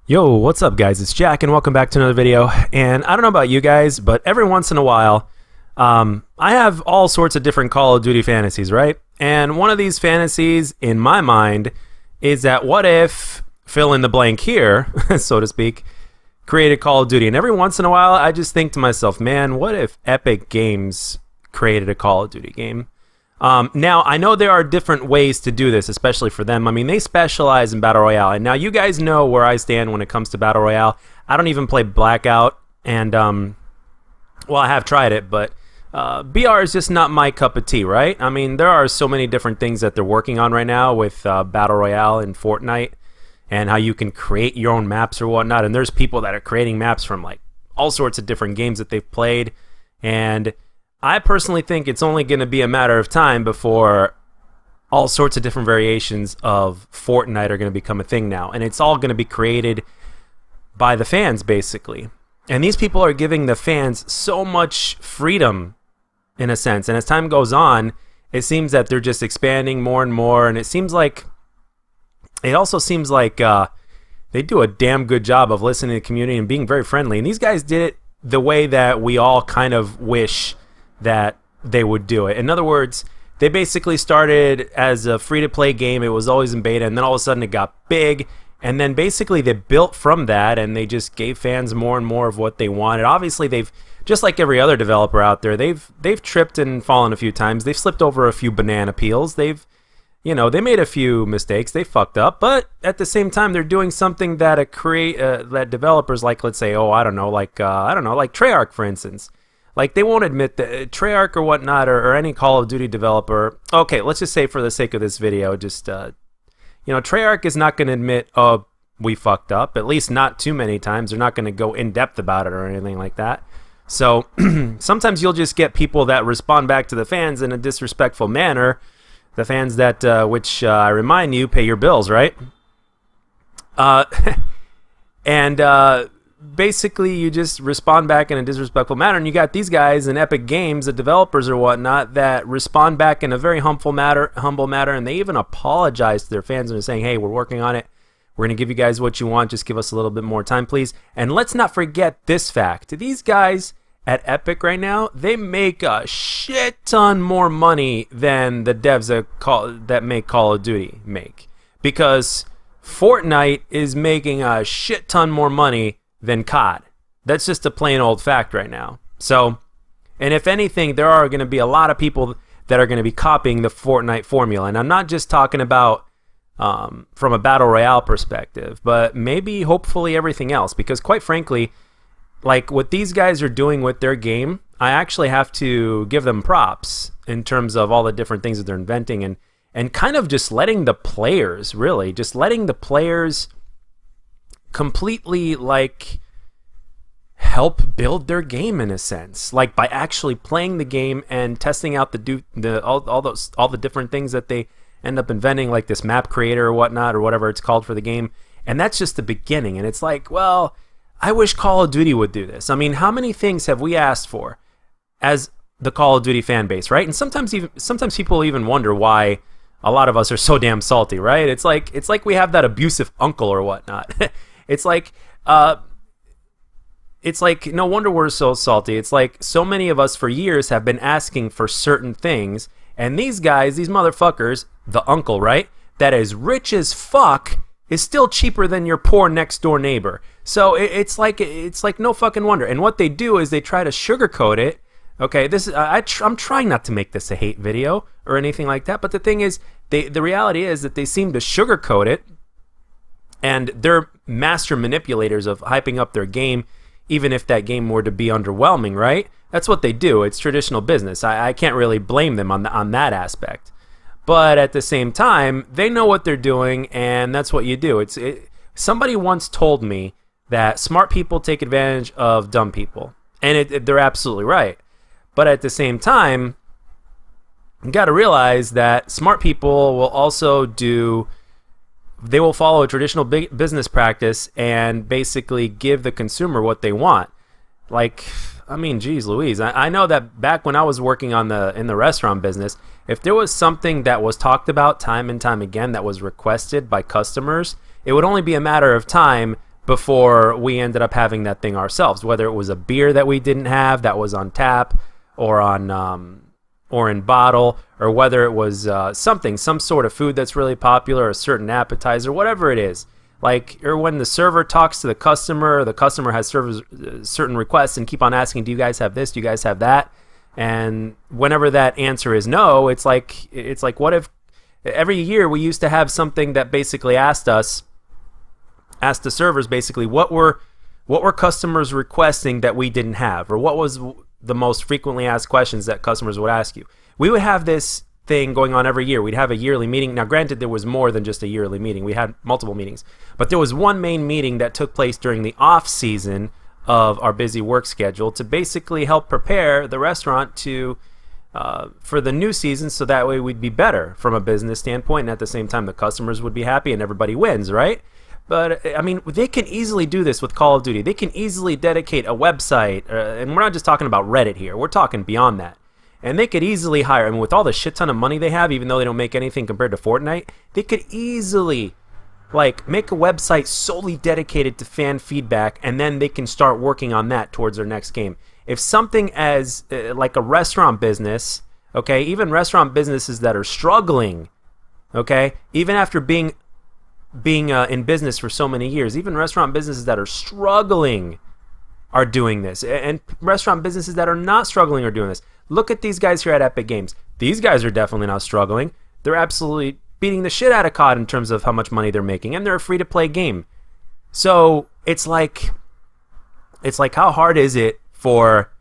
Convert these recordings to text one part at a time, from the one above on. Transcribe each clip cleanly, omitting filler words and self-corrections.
Yo, what's up guys? It's Jack and welcome back to another video. And I don't know about you guys, but every once in a while, I have all sorts of different Call of Duty fantasies, right? And one of these fantasies in my mind is that what if, fill in the blank here, so to speak, created Call of Duty. And every once in a while, I just think to myself, man, what if Epic Games created a Call of Duty game? Now, I know there are different ways to do this, especially for them. I mean, they specialize in Battle Royale. And now you guys know where I stand when it comes to Battle Royale. I don't even play Blackout. And, well, I have tried it, but BR is just not my cup of tea, right? I mean, there are so many different things that they're working on right now with Battle Royale and Fortnite and how you can create your own maps or whatnot. And there's people that are creating maps from, like, all sorts of different games that they've played. And I personally think it's only going to be a matter of time before all sorts of different variations of Fortnite are going to become a thing now. And it's all going to be created by the fans, basically. And these people are giving the fans so much freedom, in a sense. And as time goes on, it seems that they're just expanding more and more. And it also seems like they do a damn good job of listening to the community and being very friendly. And these guys did it the way that we all kind of wish that they would do it. In other words, they basically started as a free-to-play game. It was always in beta, and then all of a sudden it got big, and then basically they built from that, and they just gave fans more and more of what they wanted. Obviously, they've, just like every other developer out there, they've tripped and fallen a few times. They've slipped over a few banana peels. They made a few mistakes. They fucked up, but at the same time, they're doing something that that developers like, let's say, like Treyarch, for instance. Like, they won't admit that Treyarch or whatnot, or any Call of Duty developer. Okay, let's just say for the sake of this video, Treyarch is not going to admit, oh, we fucked up. At least not too many times. They're not going to go in depth about it or anything like that. So sometimes you'll just get people that respond back to the fans in a disrespectful manner. The fans that, which I remind you, pay your bills, right? Basically, you just respond back in a disrespectful manner, and you got these guys in Epic Games, the developers or whatnot, that respond back in a very humble manner, and they even apologize to their fans and are saying, hey, we're working on it. We're going to give you guys what you want. Just give us a little bit more time, please. And let's not forget this fact. These guys at Epic right now, they make a shit ton more money than the devs that make Call of Duty make. Because Fortnite is making a shit ton more money than COD. That's just a plain old fact right now. So, and if anything, there are going to be a lot of people that are going to be copying the Fortnite formula. And I'm not just talking about from a Battle Royale perspective, but maybe, hopefully, everything else. Because quite frankly, like what these guys are doing with their game, I actually have to give them props in terms of all the different things that they're inventing and kind of just letting the players, really, just letting the players completely, like, help build their game in a sense, like by actually playing the game and testing out all the different things that they end up inventing, like this map creator or whatnot, or whatever it's called for the game. And that's just the beginning. And it's like, well, I wish Call of Duty would do this. I mean, how many things have we asked for as the Call of Duty fan base, right? And sometimes people even wonder why a lot of us are so damn salty, right? It's like we have that abusive uncle or whatnot. It's like no wonder we're so salty. It's like so many of us for years have been asking for certain things, and these guys, these motherfuckers, the uncle, right, that is rich as fuck, is still cheaper than your poor next door neighbor. So it's like no fucking wonder. And what they do is they try to sugarcoat it. Okay, I'm trying not to make this a hate video or anything like that, but the thing is, the reality is that they seem to sugarcoat it, and they're master manipulators of hyping up their game, even if that game were to be underwhelming, right? That's what they do. It's traditional business. I can't really blame them on that aspect. But at the same time, they know what they're doing, and that's what you do. Somebody once told me that smart people take advantage of dumb people, and they're absolutely right. But at the same time, you got to realize that smart people will also they will follow a traditional business practice and basically give the consumer what they want. Like, I mean, geez Louise, I know that back when I was working in the restaurant business, if there was something that was talked about time and time again that was requested by customers, it would only be a matter of time before we ended up having that thing ourselves, whether it was a beer that we didn't have that was on tap or on or in bottle, or whether it was some sort of food that's really popular, a certain appetizer, whatever it is. Like, or when the server talks to the customer has certain requests and keep on asking, do you guys have this? Do you guys have that? And whenever that answer is no, it's like what if every year we used to have something that basically asked the servers basically what were customers requesting that we didn't have, or what was the most frequently asked questions that customers would ask you. We would have this thing going on every year. We'd have a yearly meeting. Now, granted, there was more than just a yearly meeting. We had multiple meetings, but there was one main meeting that took place during the off season of our busy work schedule to basically help prepare the restaurant for the new season, so that way we'd be better from a business standpoint, and at the same time the customers would be happy and everybody wins, right? But I mean, they can easily do this with Call of Duty. They can easily dedicate a website, and we're not just talking about Reddit here. We're talking beyond that. And they could easily hire, I mean, with all the shit ton of money they have, even though they don't make anything compared to Fortnite, they could easily, like, make a website solely dedicated to fan feedback, and then they can start working on that towards their next game. If something as, like a restaurant business, okay, even restaurant businesses that are struggling, okay, even after being in business for so many years, even restaurant businesses that are struggling are doing this, and restaurant businesses that are not struggling are doing this. Look at these guys here at Epic Games. These guys are definitely not struggling. They're absolutely beating the shit out of COD in terms of how much money they're making, and they're a free-to-play game. So it's like how hard is it for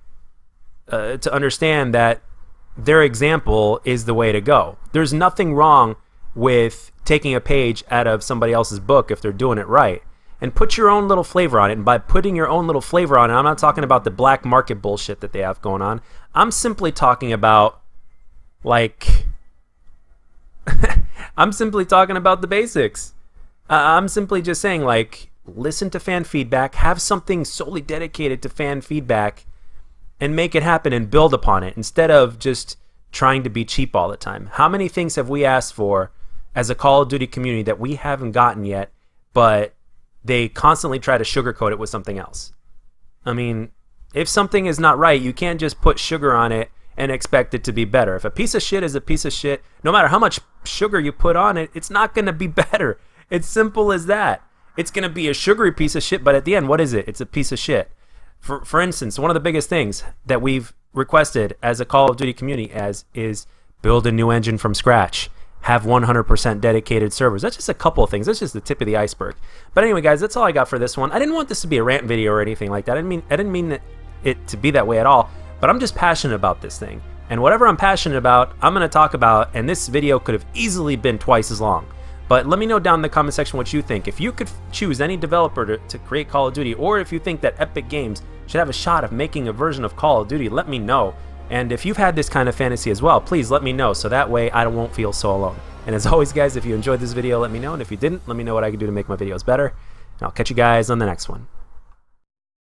to understand that their example is the way to go? There's nothing wrong with taking a page out of somebody else's book if they're doing it right, and put your own little flavor on it. And by putting your own little flavor on it, I'm not talking about the black market bullshit that they have going on. I'm simply talking about, like, I'm simply talking about the basics. I'm simply just saying, like, listen to fan feedback, have something solely dedicated to fan feedback, and make it happen and build upon it instead of just trying to be cheap all the time. How many things have we asked for as a Call of Duty community that we haven't gotten yet, but they constantly try to sugarcoat it with something else? I mean, if something is not right, you can't just put sugar on it and expect it to be better. If a piece of shit is a piece of shit, no matter how much sugar you put on it, it's not going to be better. It's simple as that. It's going to be a sugary piece of shit, but at the end, what is it? It's a piece of shit. For instance, one of the biggest things that we've requested as a Call of Duty community is build a new engine from scratch. Have 100% dedicated servers. That's just a couple of things. That's just the tip of the iceberg. But anyway, guys, that's all I got for this one. I didn't want this to be a rant video or anything like that. I didn't mean it to be that way at all. But I'm just passionate about this thing. And whatever I'm passionate about, I'm going to talk about. And this video could have easily been twice as long. But let me know down in the comment section what you think. If you could choose any developer to create Call of Duty, or if you think that Epic Games should have a shot of making a version of Call of Duty, let me know. And if you've had this kind of fantasy as well, please let me know, so that way I won't feel so alone. And as always, guys, if you enjoyed this video, let me know. And if you didn't, let me know what I can do to make my videos better. And I'll catch you guys on the next one.